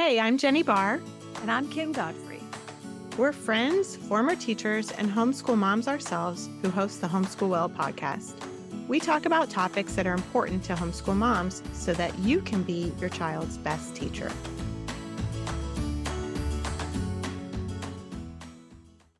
Hey, I'm Jenny Barr. And I'm Kim Godfrey. We're friends, former teachers, and homeschool moms ourselves who host the Homeschool Well podcast. We talk about topics that are important to homeschool moms so that you can be your child's best teacher.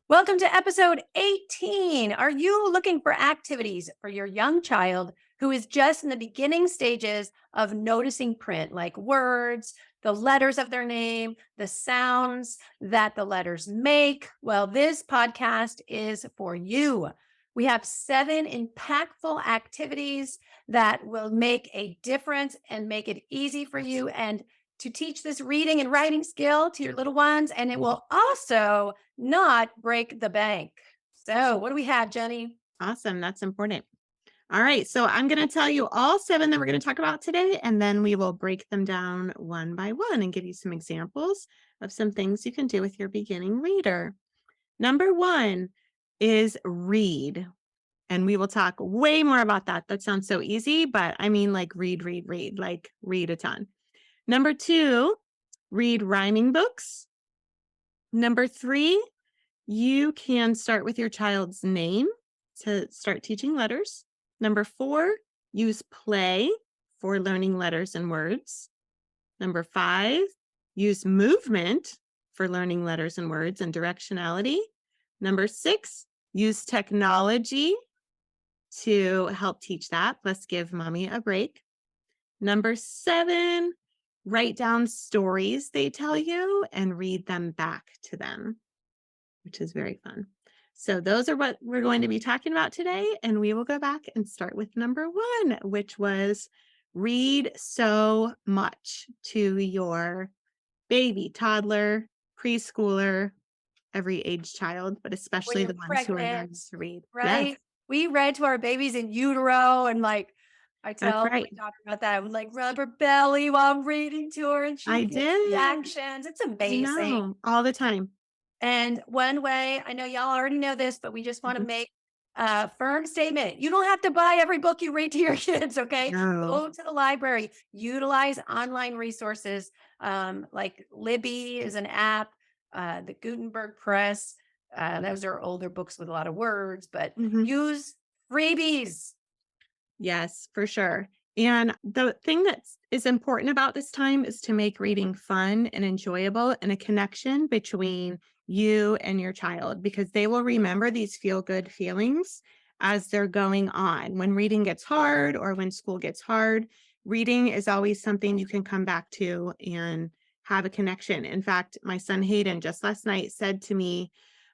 Welcome to episode 18. Are you looking for activities for your young child who is just in the beginning stages of noticing print, like words, the letters of their name, the sounds that the letters make? Well, this podcast is for you. We have 7 impactful activities that will make a difference and make it easy for you and to teach this reading and writing skill to your little ones. And it will also not break the bank. So, what do we have, Jenny? Awesome. That's important. All right. So I'm going to tell you all 7 that we're going to talk about today, and then we will break them down one by one and give you some examples of some things you can do with your beginning reader. Number 1 is read. And we will talk way more about that. That sounds so easy, but I mean like read, like read a ton. Number 2, read rhyming books. Number 3, you can start with your child's name to start teaching letters. Number 4, use play for learning letters and words. Number 5, use movement for learning letters and words and directionality. Number 6, use technology to help teach that. Let's give mommy a break. Number 7, write down stories they tell you and read them back to them, which is very fun. So those are what we're going to be talking about today. And we will go back and start with number 1, which was read so much to your baby, toddler, preschooler, every age child, but especially the ones who are learning to read. Right? Yes, We read to our babies in utero, and I that's tell my right. daughter about that. I would rub her belly while I'm reading to her, and she I gets did. reactions. It's I amazing. know, all the time. And one way, I know y'all already know this, but we just want to Mhm. make a firm statement. You don't have to buy every book you read to your kids, okay? No. Go to the library, utilize online resources like Libby is an app, the Gutenberg Press. Those are older books with a lot of words, but Mhm. use freebies. Yes, for sure. And the thing that is important about this time is to make reading fun and enjoyable and a connection between you and your child, because they will remember these feel good feelings as they're going on. When reading gets hard or when school gets hard, reading is always something you can come back to and have a connection. In fact, my son Hayden just last night said to me,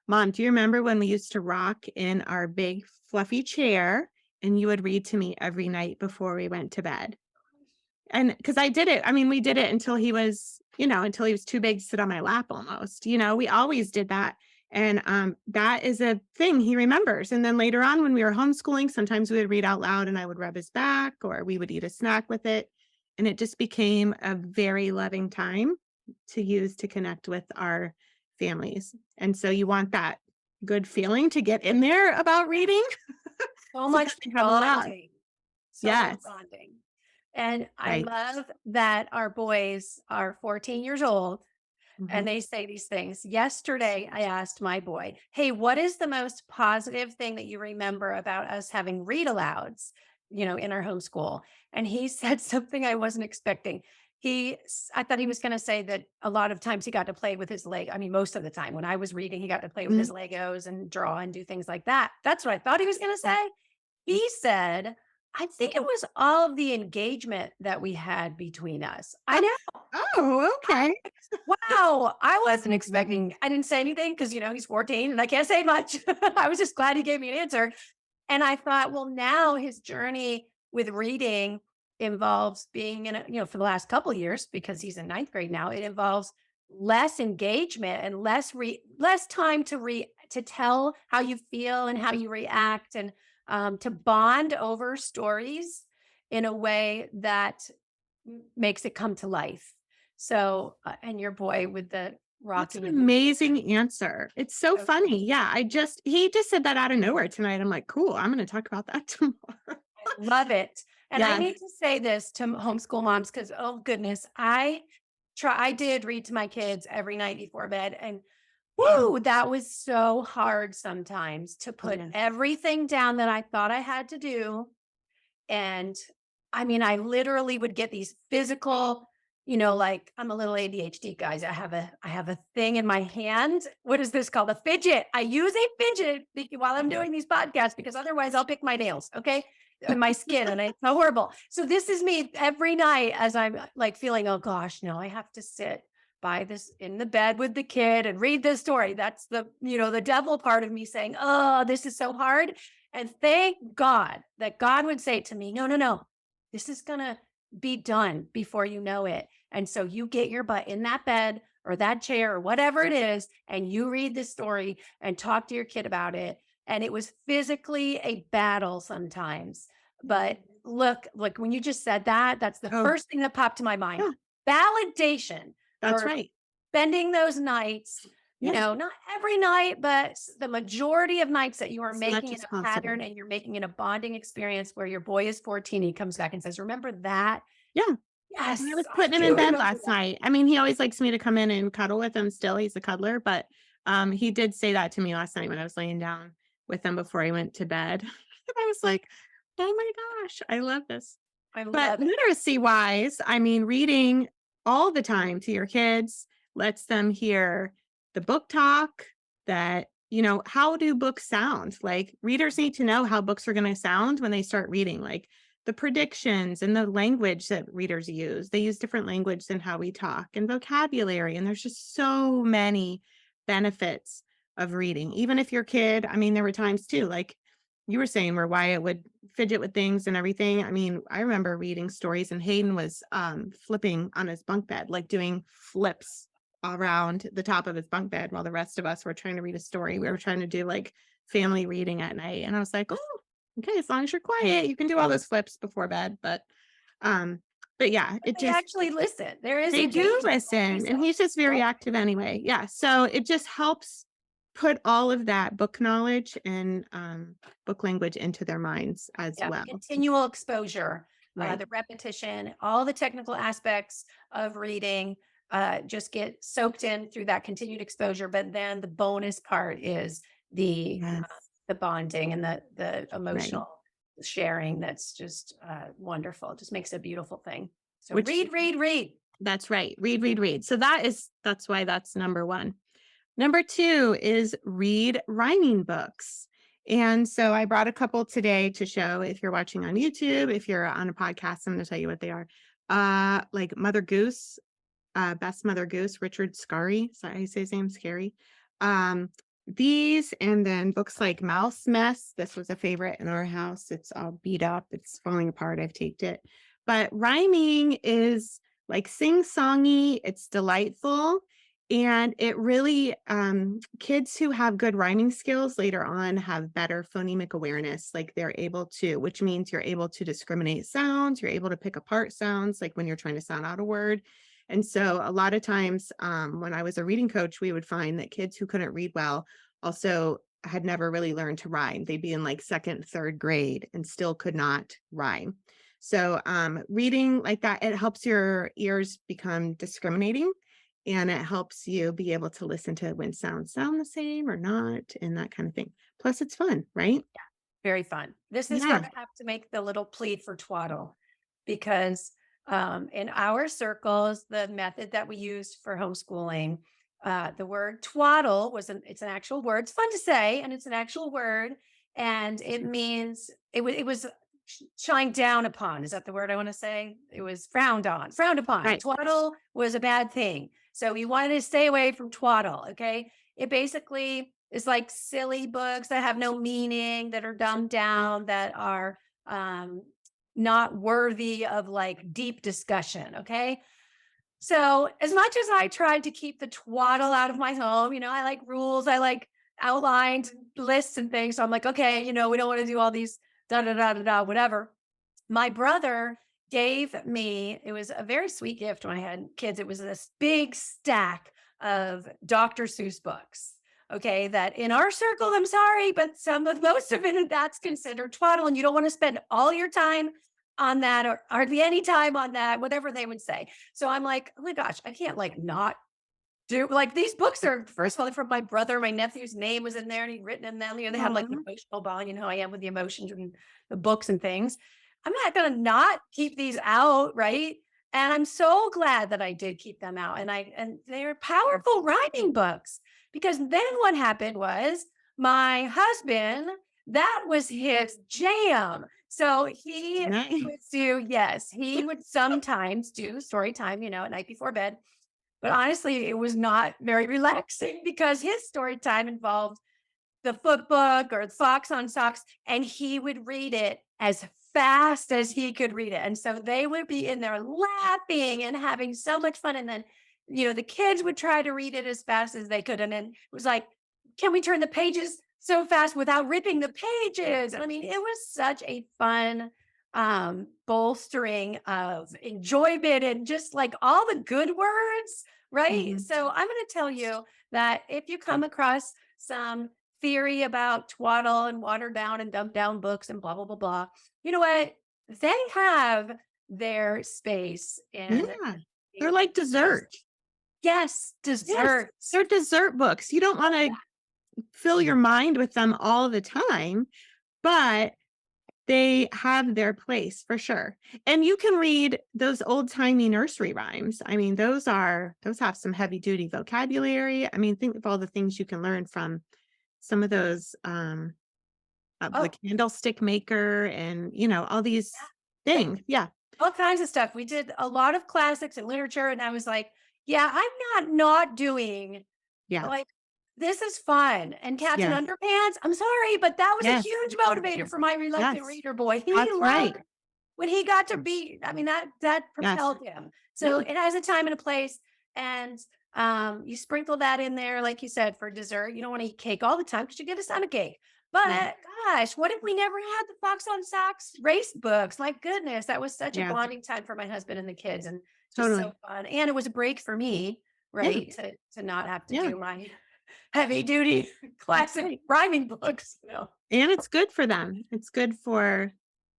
Mom, do you remember when we used to rock in our big fluffy chair and you would read to me every night before we went to bed? And because I did it, I mean, we did it until he was, until he was too big to sit on my lap almost. We always did that. And that is a thing he remembers. And then later on, when we were homeschooling, sometimes we would read out loud and I would rub his back or we would eat a snack with it. And it just became a very loving time to use to connect with our families. And so you want that good feeling to get in there about reading. So So much that they have a lot. bonding. So much Yes. bonding. And I Right. love that our boys are 14 years old Mhm. and they say these things. Yesterday, I asked my boy, "Hey, what is the most positive thing that you remember about us having read alouds, in our homeschool?" And he said something I wasn't expecting. I thought he was going to say that a lot of times he got to play with his leg. I mean, most of the time when I was reading, he got to play with Mhm. his Legos and draw and do things like that. That's what I thought he was going to say. He said, "I think it was all of the engagement that we had between us." I know. Oh, okay. Wow, I wasn't expecting I didn't say anything because, he's 14 and I can't say much. I was just glad he gave me an answer. And I thought, well, now his journey with reading involves being in for the last couple of years, because he's in ninth grade now, it involves less engagement and less time to tell how you feel and how you react, and to bond over stories in a way that makes it come to life. So, and your boy with the That's an rocking and amazing answer. It's so so funny. Yeah, he just said that out of nowhere tonight. I'm like, cool, I'm gonna talk about that tomorrow. love it. And I Yes. need to say this to homeschool moms because, oh goodness, I I did read to my kids every night before bed, and Yeah. woo, that was so hard sometimes to Oh, put yes. everything down that I thought I had to do. And I mean, I literally would get these physical, like I'm a little ADHD, guys. I have a thing in my hand. What is this called? A fidget. I use a fidget while I'm doing these podcasts because otherwise I'll pick my nails, okay? And my skin, and it's horrible. So this is me every night as I'm like feeling, oh gosh, no, I have to sit by this in the bed with the kid and read this story. That's the devil part of me saying, oh, this is so hard. And thank God that God would say to me, no, no, no, this is going to be done before you know it. And so you get your butt in that bed or that chair or whatever it is, and you read this story and talk to your kid about it. And it was physically a battle sometimes. But look, when you just said that, that's the Oh, first thing that popped to my mind. yeah, Validation that's for right. spending those nights, Yeah, not every night, but the majority of nights that you are as much making it as a possible. pattern and you're making it a bonding experience where your boy is 14, he comes back and says, remember that? Yeah, and I Yes, was I putting him in do bed remember last that. night. I mean, he always likes me to come in and cuddle with him still, he's a cuddler, but, he did say that to me last night when I was laying down with him before he went to bed. And I was like, "Oh my gosh, I love this." I But love it. literacy-wise, I mean, reading all the time to your kids lets them hear the book talk that how do books sound? Like, readers need to know how books are gonna sound when they start reading, like, the predictions and the language that readers use. They use different language than how we talk and vocabulary, and there's just so many benefits of reading. Even if your kid I mean, there were times too, like you were saying, where Wyatt would fidget with things and everything. I mean, I remember reading stories and Hayden was flipping on his bunk bed, like doing flips around the top of his bunk bed while the rest of us were trying to read a story. We were trying to do like family reading at night. And I was like, oh, okay, as long as you're quiet, you can do all those flips before bed. Um, but yeah, But it they just actually listen. There is they do engagement. Don't be listen, and so. he's just very Yep. active anyway. Yeah, so it just helps put all of that book knowledge and, book language into their minds as Yeah, the well. continual exposure, Right. the repetition, all the technical aspects of reading just get soaked in through that continued exposure. But then the bonus part is Yes. the bonding and the Right. emotional sharing. That's just wonderful. It just makes a beautiful thing. So Which read, read, read. that's right. Read, read, read. So that's why that's number 1. Number 2 is read rhyming books. And so I brought a couple today to show if you're watching on YouTube, if you're on a podcast, I'm gonna tell you what they are. Like Mother Goose, Best Mother Goose, Richard Scarry. Is that how you say his name? Scary. Um, these and then books like Mouse Mess. This was a favorite in our house. It's all beat up. It's falling apart. I've taped it. But rhyming is like sing-songy. It's delightful. And it really, kids who have good rhyming skills later on have better phonemic awareness. Like they're able to, which means you're able to discriminate sounds. You're able to pick apart sounds, like when you're trying to sound out a word. And so a lot of times, when I was a reading coach, we would find that kids who couldn't read well also had never really learned to rhyme. They'd be in like second, third grade and still could not rhyme. So reading like that, it helps your ears become discriminating and it helps you be able to listen to when sounds sound the same or not and that kind of thing. Plus it's fun, right? Very fun. This is where Yeah. I have to make the little plea for twaddle because in our circles, the method that we used for homeschooling, the word twaddle it's an actual word. It's fun to say, and it's an actual word, and it means it was shined down upon. Is that the word I want to say? It was frowned on, frowned upon. Right. Twaddle was a bad thing, so we wanted to stay away from twaddle. Okay, it basically is like silly books that have no meaning, that are dumbed down, that are um, not worthy of like deep discussion. Okay. So, as much as I tried to keep the twaddle out of my home, I like rules, I like outlined lists and things. So, I'm like, okay, we don't want to do all these da da da da da, whatever. My brother gave me, it was a very sweet gift when I had kids. It was this big stack of Dr. Seuss books. Okay, that in our circle, I'm sorry, but most of it that's considered twaddle, and you don't want to spend all your time on that or hardly any time on that, whatever they would say. So I'm like, oh my gosh, I can't like not do like these books are first of all they're from my brother. My nephew's name was in there and he'd written in them. They had like an Aw. emotional bond. You know how I am with the emotions and the books and things. I'm not gonna not keep these out, right? And I'm so glad that I did keep them out. And they're powerful rhyming books because then what happened was my husband, that was his jam. So he Nice. would do, yes, he would sometimes do story time, at night before bed, but honestly, it was not very relaxing because his story time involved the foot book or Fox on Socks, and he would read it as fast as he could read it. And so they would be in there laughing and having so much fun. And then, the kids would try to read it as fast as they could. And then it was like, can we turn the pages so fast without ripping the pages? And I mean, it was such a fun bolstering of enjoyment and just like all the good words, right? Mhm. So I'm going to tell you that if you come across some theory about twaddle and watered down and dumbed down books and blah, blah, blah, blah, you know what? They have their space in Yeah. They're the like books. dessert. Yes, Yes, desserts. they're dessert books. You don't wanna fill your mind with them all the time, but they have their place for sure. And you can read those old-timey nursery rhymes. I mean, those have some heavy duty vocabulary. I mean, think of all the things you can learn from some of those, the Oh, candlestick maker and, all these yeah. things. Yeah. All kinds of stuff. We did a lot of classics and literature, and I was like, yeah, I'm not doing Yeah. like this is fun. And cats and Yeah. underpants. I'm sorry, but that was a Yes. huge motivator for my reluctant Yes. reader boy. He That's loved right. when he got to be, I mean, that Yes. propelled him. So Yeah. it has a time and a place. And you sprinkle that in there, like you said, for dessert. You don't want to eat cake all the time because you get a stomach ache. Yeah. But gosh, what if we never had the Fox on Socks race books? My goodness, that was such a Yeah. bonding time for my husband and the kids, and just so Totally. fun. And it was a break for me, Yeah. right? To not have to Yeah. do my heavy duty That's classic right. rhyming books. And it's good for them. It's good for Yeah.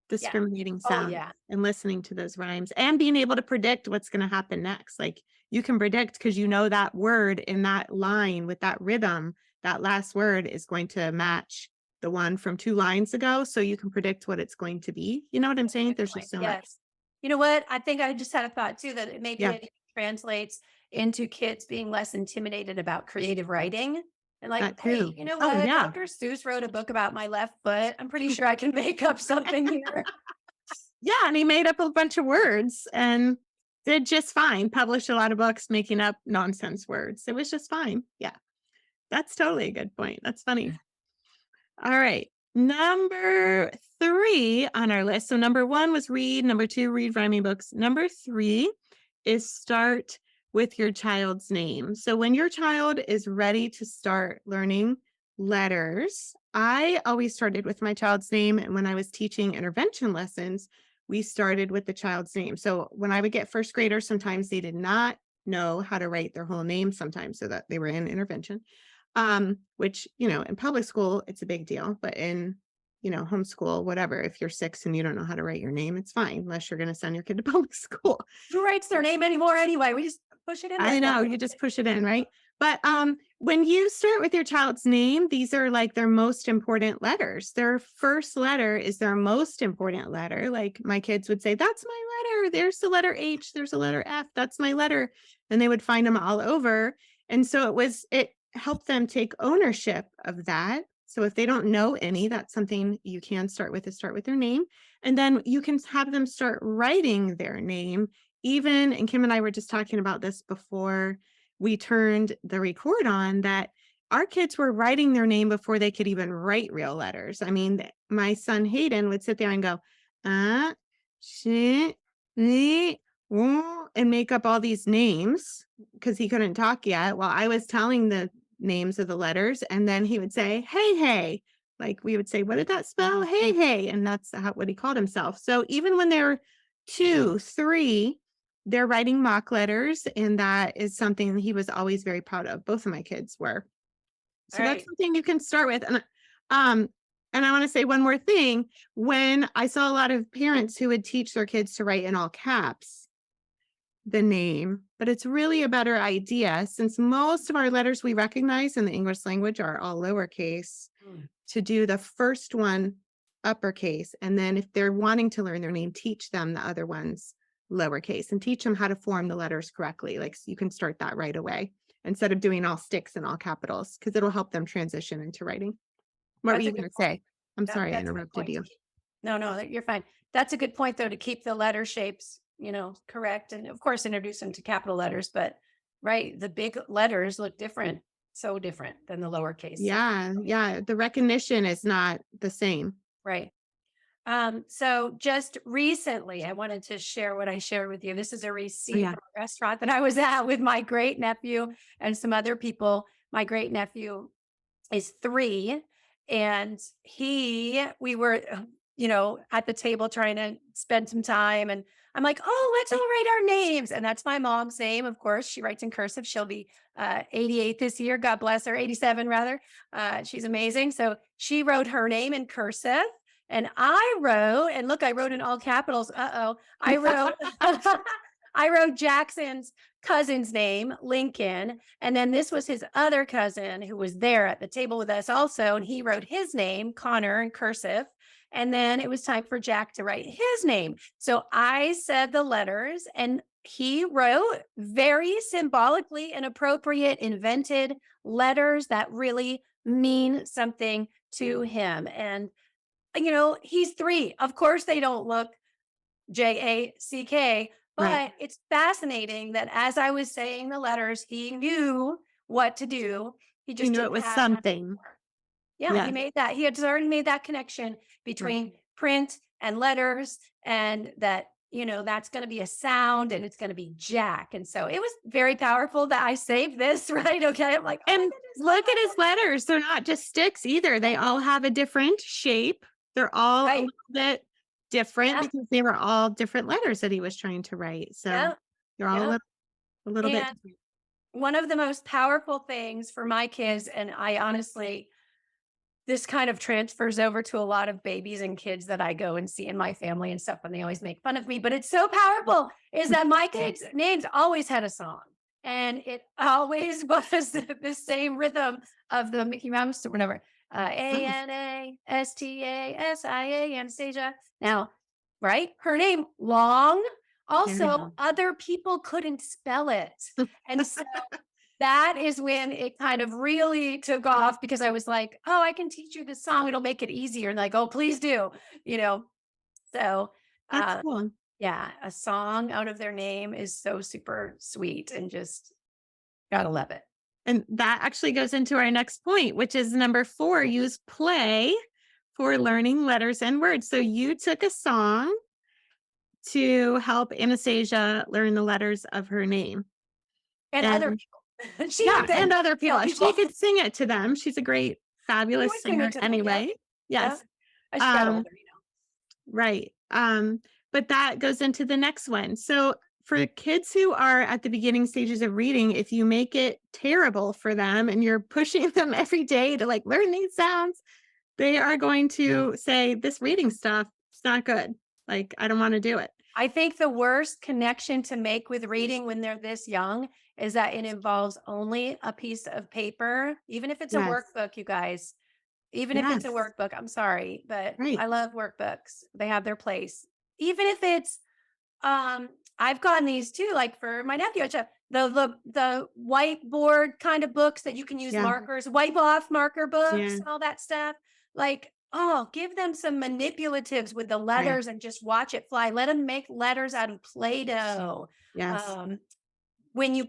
discriminating Oh sound yeah. and listening to those rhymes and being able to predict what's going to happen next. Like you can predict because you know that word in that line with that rhythm, that last word is going to match the one from 2 lines ago. So you can predict what it's going to be. You know what I'm saying? Good There's point. just so much. Yes. You know what? I think I just had a thought too that maybe Yeah. it translates into kids being less intimidated about creative writing. And like, That hey, too. you know Oh, what? yeah. Dr. Seuss wrote a book about my left foot. I'm pretty sure I can make up something here. Yeah. And he made up a bunch of words and did just fine, published a lot of books making up nonsense words. It was just fine. Yeah. That's totally a good point. That's funny. All right. Number 3 on our list. So number 1 was read. Number 2, read rhyming books. Number 3 is start with your child's name. So when your child is ready to start learning letters, I always started with my child's name. And when I was teaching intervention lessons, we started with the child's name. So when I would get first graders, sometimes they did not know how to write their whole name sometimes so that they were in intervention. Which, in public school, it's a big deal, but in, homeschool, whatever, if you're 6 and you don't know how to write your name, it's fine, unless you're going to send your kid to public school. Who writes their name anymore anyway? We just push it in there. I know, you just push it in, right? But when you start with your child's name, these are like their most important letters. Their first letter is their most important letter. Like my kids would say, that's my letter. There's the letter H, there's a letter F, that's my letter. And they would find them all over. And so it helped them take ownership of that. So if they don't know any, that's something you can start with, is start with their name. And then you can have them start writing their name. Even, and Kim and I were just talking about this before we turned the record on, that our kids were writing their name before they could even write real letters. I mean, my son Hayden would sit there and go, she, me, and make up all these names because he couldn't talk yet while I was telling the names of the letters. And then he would say, hey, hey. Like we would say, what did that spell? Hey, hey. And that's what he called himself. So even when they're 2, 3, they're writing mock letters, and that is something he was always very proud of. Both of my kids were. All So that's right. something you can start with. And And I want to say one more thing. When I saw a lot of parents who would teach their kids to write in all caps the name, but it's really a better idea since most of our letters we recognize in the English language are all lowercase Mm. to do the first one uppercase. And then if they're wanting to learn their name, teach them the other ones lowercase and teach them how to form the letters correctly. Like you can start that right away instead of doing all sticks and all capitals because it'll help them transition into writing. What were That's a you good going to point. say? I'm That sorry I that's a good interrupted point to you. keep. No, no, you're fine. That's a good point though to keep the letter shapes, correct, and of course introduce them to capital letters. But right, the big letters look different, so different than the lowercase. So Yeah, yeah. The recognition is not the same. right. So just recently, I wanted to share what I shared with you. This is a Oh, receipt yeah. from a restaurant that I was at with my great nephew and some other people. My great nephew is 3, and we were, at the table trying to spend some time, and I'm like, "Oh, let's all write our names." And that's my mom's name, of course. She writes in cursive. She'll be 88 this year. God bless her. 87 rather. She's amazing. So she wrote her name in cursive, and I wrote, and look, I wrote in all capitals. Uh-oh. I wrote I wrote Jackson's cousin's name, Lincoln, and then this was his other cousin who was there at the table with us also. And he wrote his name, Connor, in cursive. And then it was time for Jack to write his name. So I said the letters and he wrote very symbolically and appropriate, invented letters that really mean something to him. And, he's 3. Of course, they don't look Jack, Right. but it's fascinating that as I was saying the letters, he knew what to do. He You just knew it didn't was have time something. before. Yeah, Yeah. he had already made that connection Right. between print and letters, and that, that's going to be a sound and it's going to be Jack. And so it was very powerful that I saved this, right? Okay. I'm like, oh my And goodness, my look at mom his letters. They're not just sticks either. They all have a different shape. They're all a right. little bit different Yeah. because they were all different letters that he was trying to write. So Yeah. they're all Yeah. a little bit And different. one of the most powerful things for my kids, and I honestly, this kind of transfers over to a lot of babies and kids that I go and see in my family and stuff, and they always make fun of me, but it's so powerful, is that my kids' names always had a song. And it always was the same rhythm of the Mickey Mouse or whatever. Oh, Anastasia, Anastasia. Now, right? Her name, long. very Also, long. other people couldn't spell it. And so that is when it kind of really took off because I was like, "Oh, I can teach you this song. It'll make it easier." And like, "Oh, please do." You know. So, That's uh cool. yeah, a song out of their name is so super sweet and just gotta love it. And that actually goes into our next point, which is number 4, use play for learning letters and words. So you took a song to help Anastasia learn the letters of her name. And other And people. She yeah, would then and other tell people. She people. could sing it to them. She's a great, She fabulous would sing it singer to them. Yep. anyway. Yep. Yes. As she got Um, older. right. But that goes into the next one. So for kids who are at the beginning stages of reading, if you make it terrible for them and you're pushing them every day to like learn these sounds, they are going to say, this reading stuff, it's not good. Like, I don't want to do it. I think the worst connection to make with reading when they're this young is that it involves only a piece of paper, even if it's a Yes. workbook, you guys. Even if it's a Yes. workbook, I'm sorry, but Right. I love workbooks. They have their place. Even if it's I've gotten these too, like for my nephew, the whiteboard kind of books that you can use Yeah. markers, wipe off marker Yeah. books, all that stuff. Like, oh, give them some manipulatives with the Right. letters and just watch it fly. Let them make letters out of Play-Doh. Yes. Um, you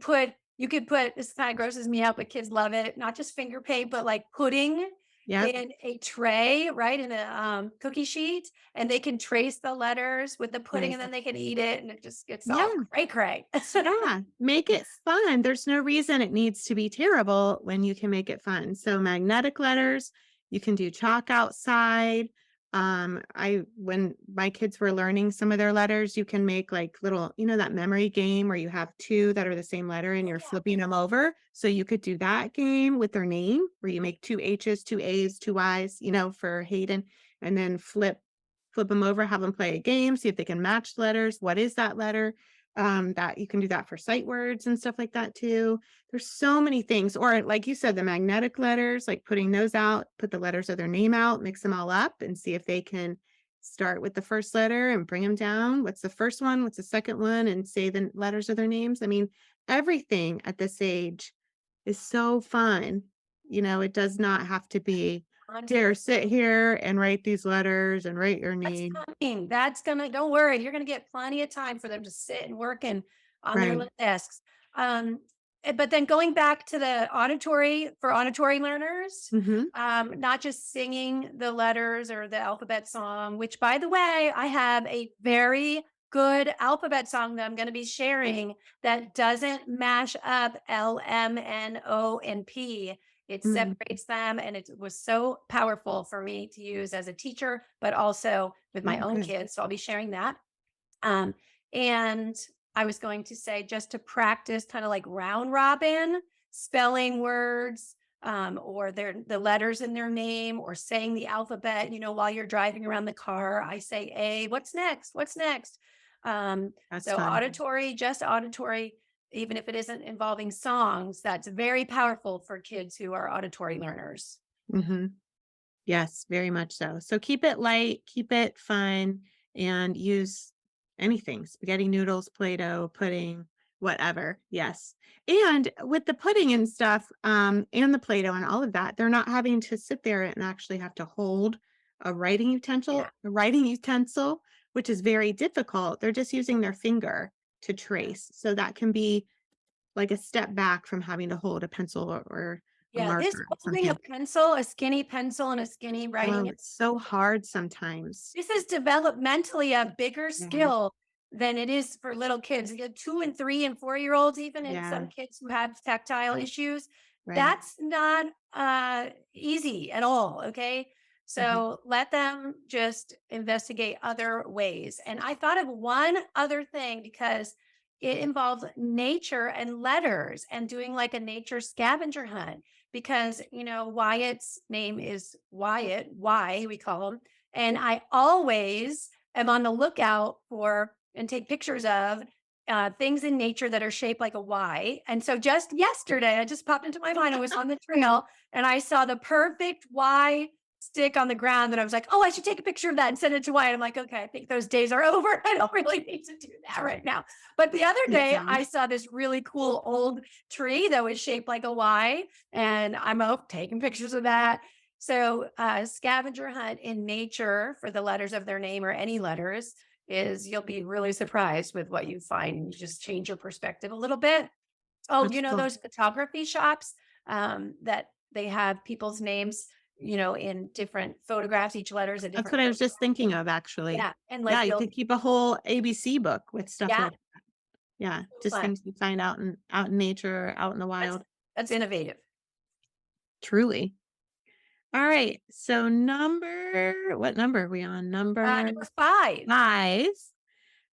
could put, this kind of grosses me out, but kids love it, not just finger paint, but like pudding Yep. in a tray, right? In a cookie sheet, and they can trace the letters with the pudding Right. and then they can eat it and it just gets all Yeah. cray cray. Yeah, make it fun. There's no reason it needs to be terrible when you can make it fun. So magnetic letters, you can do chalk outside, When my kids were learning some of their letters, you can make like little, that memory game where you have two that are the same letter and Oh, you're yeah. flipping them over. So you could do that game with their name where you make two H's, two A's, two Y's, for Hayden, and then flip them over, have them play a game, see if they can match letters. What is that letter? That you can do that for sight words and stuff like that too. There's so many things. Or like you said, the magnetic letters, like putting those out, put the letters of their name out, mix them all up and see if they can start with the first letter and bring them down. What's the first one? What's the second one? And say the letters of their names. I mean, everything at this age is so fun. It does not have to be, here, sit here and write these letters and write your That's name. coming. That's gonna don't worry, you're gonna get plenty of time for them to sit and work and on their Right. little desks. Um, but then going back to the auditory for auditory learners, Hmm. not just singing the letters or the alphabet song, which by the way, I have a very good alphabet song that I'm going to be sharing that doesn't mash up L, M, N, O, and P. It Mm. separates them, and it was so powerful for me to use as a teacher, but also with my Oh, own good. kids. So I'll be sharing that. Um, and I was going to say just to practice kind of like round robin, spelling words, or the letters in their name, or saying the alphabet. While you're driving around the car, I say A. What's next? What's next? That's So fun. auditory, just auditory, even if it isn't involving songs, that's very powerful for kids who are auditory learners. Hmm. Yes, very much so. So keep it light, keep it fun, and use anything, spaghetti noodles, Play-Doh, pudding, whatever. Yes. And with the pudding and stuff, and the Play-Doh and all of that, they're not having to sit there and actually have to hold Yeah, a writing utensil, which is very difficult. They're just using their finger to yeah. trace. So that can be like a step back from having to hold a pencil or a Yeah, this marker or holding a something. pencil, a skinny pencil and a skinny Oh, writing, it's so hard sometimes. this is developmentally a bigger Yeah. skill than it is for little kids. You get 2 and 3 and 4-year olds, even in some Yeah. kids who have tactile issues. Right. That's not easy at all. Okay. Mhm. So let them just investigate other ways. And I thought of one other thing because it involves nature and letters and doing like a nature scavenger hunt because, Wyatt's name is Wyatt, Y, we call him, and I always am on the lookout for and take pictures of things in nature that are shaped like a Y. And so just yesterday, I just popped into my mind. I was on the trail and I saw the perfect Y stick on the ground. And I was like, oh, I should take a picture of that and send it to Y. And I'm like, okay, I think those days are over. I don't really need to do that right now. But the other day, Yeah. I saw this really cool old tree that was shaped like a Y. And I'm out taking pictures of that. So, scavenger hunt in nature for the letters of their name or any letters is you'll be really surprised with what you find. You just change your perspective a little bit. Oh, That's cool. those photography shops that they have people's names, in different photographs, each letter is a That's different what I was photograph. just thinking of actually. Yeah. And Yeah, like you they'll, could keep a whole ABC book with stuff yeah, like, yeah, so just fun. things you find out in nature, out in the That's, wild. that's innovative. Truly. All right. So what number are we on? Number Number 5. 5.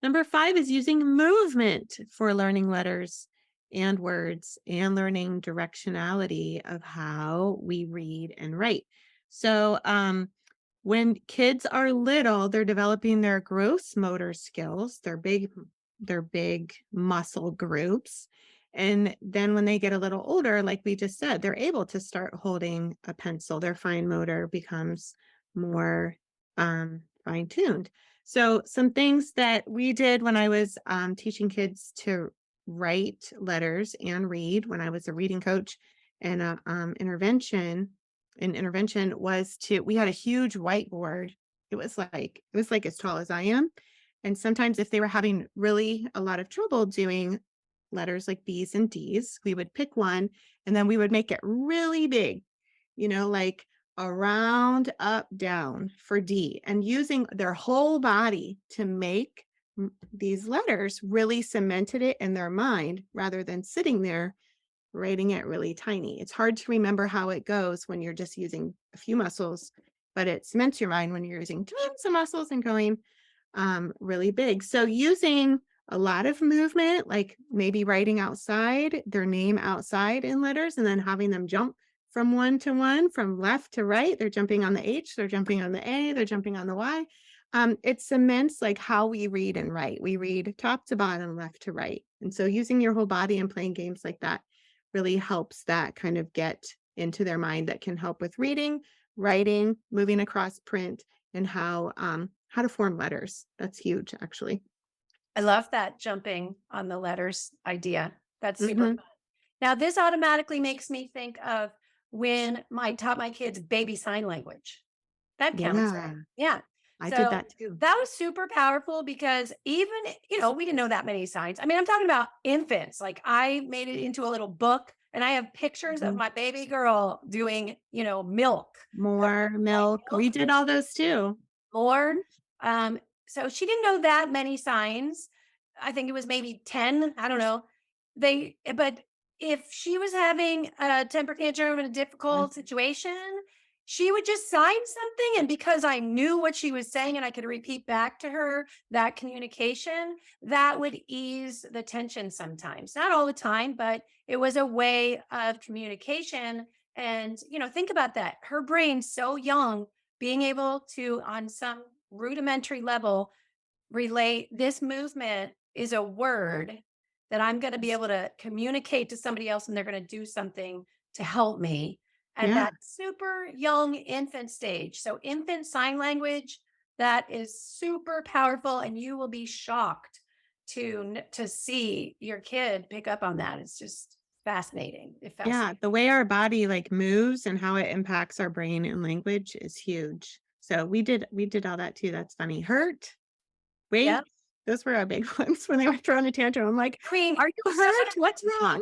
Number 5 is using movement for learning letters and words and learning directionality of how we read and write. So, when kids are little, they're developing their gross motor skills, their big muscle groups. And then when they get a little older, like we just said, they're able to start holding a pencil. Their fine motor becomes more fine-tuned. So some things that we did when I was teaching kids to write letters and read when I was a reading coach and a intervention was to we had a huge whiteboard. It was like as tall as I am. And sometimes if they were having really a lot of trouble doing letters like B's and D's, we would pick one and then we would make it really big, like around, up, down for D, and using their whole body to make these letters really cemented it in their mind rather than sitting there writing it really tiny. It's hard to remember how it goes when you're just using a few muscles but it cements your mind when you're using tons of muscles and going really big. So using a lot of movement, like maybe writing outside their name outside in letters and then having them jump from one to one, from left to right. They're jumping on the H, they're jumping on the A, they're jumping on the Y. It cements like how we read and write. We read top to bottom, left to right. And so using your whole body and playing games like that really helps that kind of get into their mind that can help with reading, writing, moving across print, and how to form letters. That's huge, actually. I love that jumping on the letters idea. That's super Hmm. fun. Now, this automatically makes me think of when I taught my kids baby sign language. That counts, Yeah, right? Yeah. I did So that too. that was super powerful because even, we didn't know that many signs. I mean, I'm talking about infants. Like I made it into a little book and I have pictures of Mhm. my baby girl doing, milk. The More white milk. We milk, did all those too. Lord. So she didn't know that many signs. I think it was maybe 10. I don't know. But if she was having a temper tantrum in a Yeah. difficult situation, she would just sign something. And because I knew what she was saying and I could repeat back to her that communication, that would ease the tension sometimes. Not all the time, but it was a way of communication. And, think about that. Her brain's so young, being able to, on some rudimentary level, relate this movement is a word that I'm going to be able to communicate to somebody else and they're going to do something to help me at Yeah. that super young infant stage. So, infant sign language, that is super powerful, and you will be shocked to see your kid pick up on that. It's just fascinating. It Yeah, fascinates. the way our body like moves and how it impacts our brain and language is huge. So we did all that too. That's funny. Hurt, Yeah. wait. Those were our big ones when they were throwing a tantrum. I'm like, I mean, "Are you hurt? What's wrong?"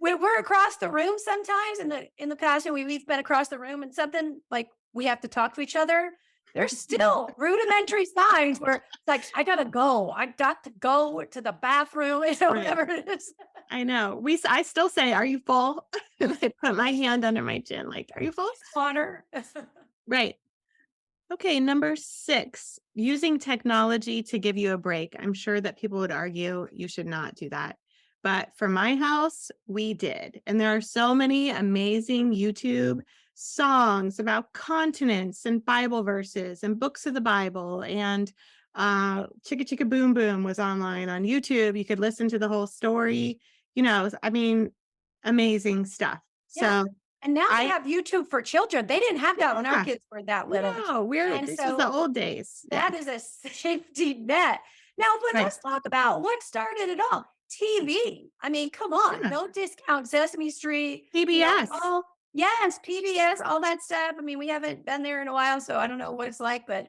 we're across the room sometimes in the past, and we've been across the room and something like we have to talk to each other. There's still rudimentary signs where it's like, I got to go to the bathroom, Right. whatever it is. I know. I still say, "Are you full?" And I put my hand under my chin, like, "Are you full?" Water. Right. Okay, number 6, using technology to give you a break. I'm sure that people would argue you should not do that. But for my house, we did. And there are so many amazing YouTube songs about continents and Bible verses and books of the Bible. And Chicka Chicka Boom Boom was online on YouTube. You could listen to the whole story. I mean, amazing stuff. Yeah. So And now they I, have YouTube for children. They didn't have that when our yeah, kids were that little. no, And this was the so old days. Yeah. that is a safety net. Now, but Right. let's talk about what started it all. TV. I mean, come on, Yeah. no discount Sesame Street, PBS. all yes, PBS, all that stuff. I mean, we haven't been there in a while, so I don't know what it's like, but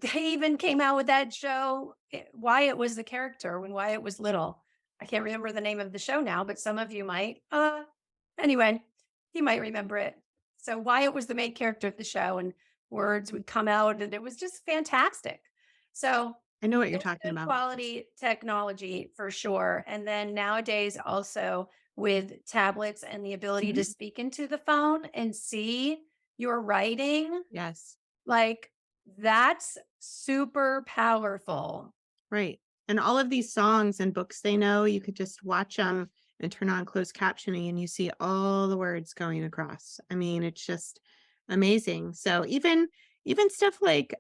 they even came out with that show. Wyatt was the character when Wyatt was little. I can't remember the name of the show now, but some of you might. Anyway, you might remember it. So Wyatt was the main character of the show, and words would come out, and it was just fantastic. So I know what you're it's talking good about. quality technology for sure. And then nowadays, also with tablets and the ability to Mhm. speak into the phone and see your writing, Yes. like that's super powerful. Right. And all of these songs and books they know, you could just watch them and turn on closed captioning and you see all the words going across. I mean, it's just amazing. So even stuff like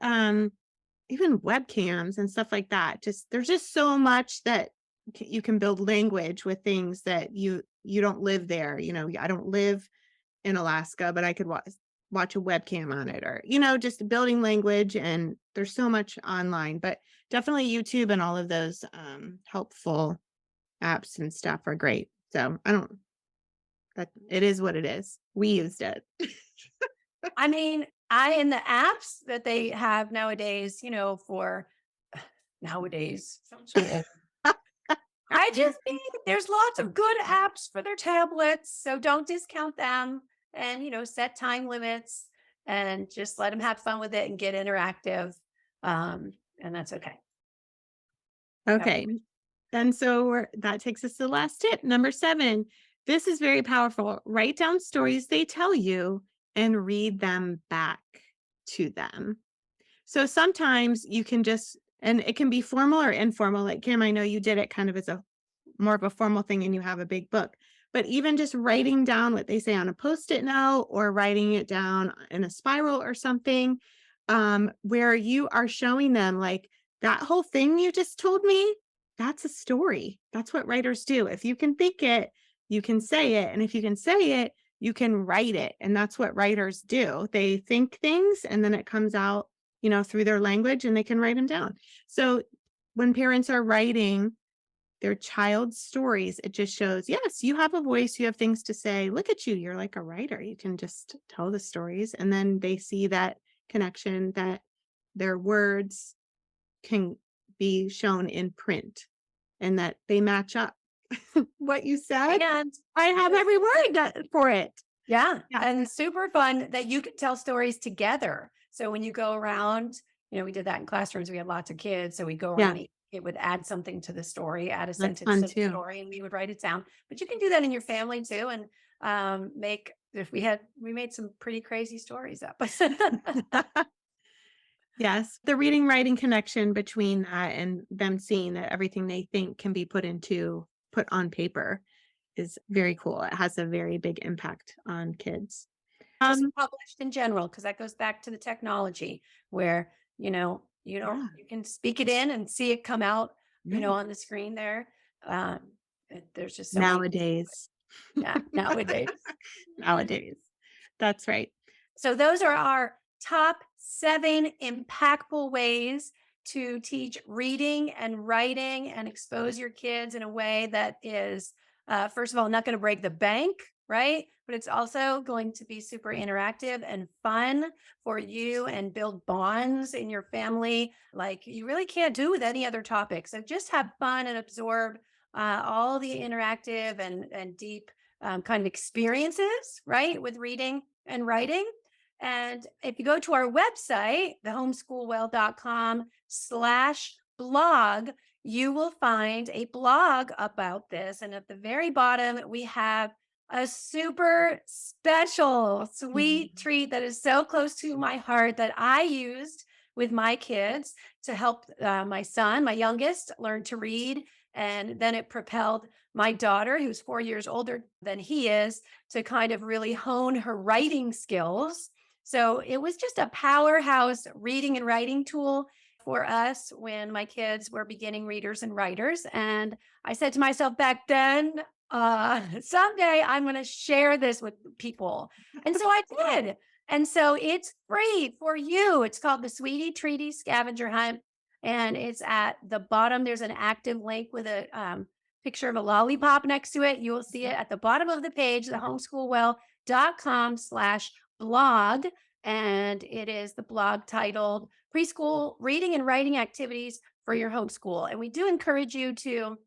even webcams and stuff like that, just there's just so much that you can build language with things that you don't live there. I don't live in Alaska, but I could watch a webcam on it or, just building language. And there's so much online, but definitely YouTube and all of those helpful apps and stuff are great. So that it is what it is. We used it. I mean, I in the apps that they have nowadays, for nowadays, sounds so old. I just think there's lots of good apps for their tablets, so don't discount them and, set time limits and just let them have fun with it and get interactive. And that's okay. Yep. Okay. And so that takes us to the last tip, number 7. This is very powerful. Write down stories they tell you and read them back. to them. So sometimes you can just, and it can be formal or informal. Like Kim, I know you did it kind of as a more of a formal thing and you have a big book, but even just writing down what they say on a post-it note or writing it down in a spiral or something, where you are showing them like that whole thing you just told me, that's a story. That's what writers do. If you can think it, you can say it. And if you can say it, you can write it. And that's what writers do. They think things and then it comes out, through their language and they can write them down. So when parents are writing their child's stories, it just shows, yes, you have a voice, you have things to say. Look at you, you're like a writer. You can just tell the stories. And then they see that connection that their words can be shown in print and that they match up. What you said, And I have every word for it. yeah, Yeah. and super fun that you can tell stories together. So when you go around, we did that in classrooms. We had lots of kids. So we go Yeah. around, it would add something to the story, add a That's sentence fun to the too. story, and we would write it down. But you can do that in your family too. And we made some pretty crazy stories up. Yes, the reading writing connection between that and them seeing that everything they think can be put on paper is very cool. It has a very big impact on kids. Just published in general, because that goes back to the technology where, Yeah, you can speak it in and see it come out, right. on the screen there. Um, there's just so many, Nowadays. yeah, nowadays. Nowadays. That's right. So those are our top 7 impactful ways to teach reading and writing and expose your kids in a way that is, first of all, not going to break the bank, right? But it's also going to be super interactive and fun for you and build bonds in your family like you really can't do with any other topic. So just have fun and absorb all the interactive and deep kind of experiences, right, with reading and writing. And if you go to our website, thehomeschoolwell.com/blog, you will find a blog about this. And at the very bottom, we have a super special, sweet Mhm. treat that is so close to my heart that I used with my kids to help my son, my youngest, learn to read. And then it propelled my daughter, who's 4 years older than he is, to kind of really hone her writing skills. So it was just a powerhouse reading and writing tool for us when my kids were beginning readers and writers. And I said to myself back then, someday I'm going to share this with people. And so I did. And so it's free for you. It's called the Sweetie Treaty Scavenger Hunt. And it's at the bottom. There's an active link with a picture of a lollipop next to it. You will see it at the bottom of the page, thehomeschoolwell.com/blog. And it is the blog titled Preschool Reading and Writing Activities for Your Homeschool. And we do encourage you to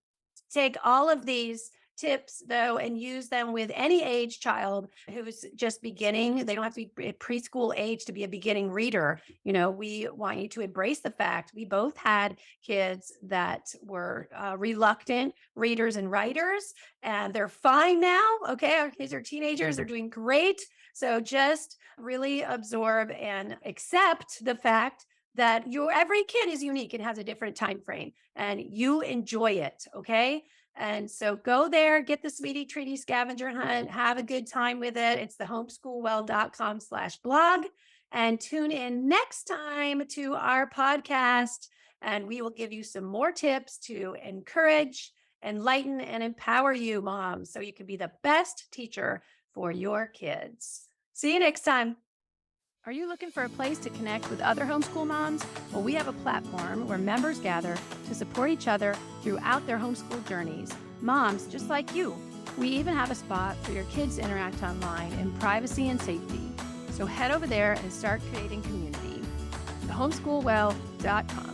take all of these tips though and use them with any age child who's just beginning. They don't have to be preschool age to be a beginning reader. We want you to embrace the fact we both had kids that were reluctant readers and writers, and they're fine now. Okay, our kids are teenagers, they're doing great. So just really absorb and accept the fact that every kid is unique and has a different time frame, and you enjoy it. Okay. And so go there, get the Sweetie Treaty Scavenger Hunt, have a good time with it. It's the homeschoolwell.com/blog. And tune in next time to our podcast, and we will give you some more tips to encourage, enlighten, and empower you, moms, so you can be the best teacher for your kids. See you next time. Are you looking for a place to connect with other homeschool moms? Well, we have a platform where members gather to support each other throughout their homeschool journeys. Moms just like you. We even have a spot for your kids to interact online in privacy and safety. So head over there and start creating community. Thehomeschoolwell.com.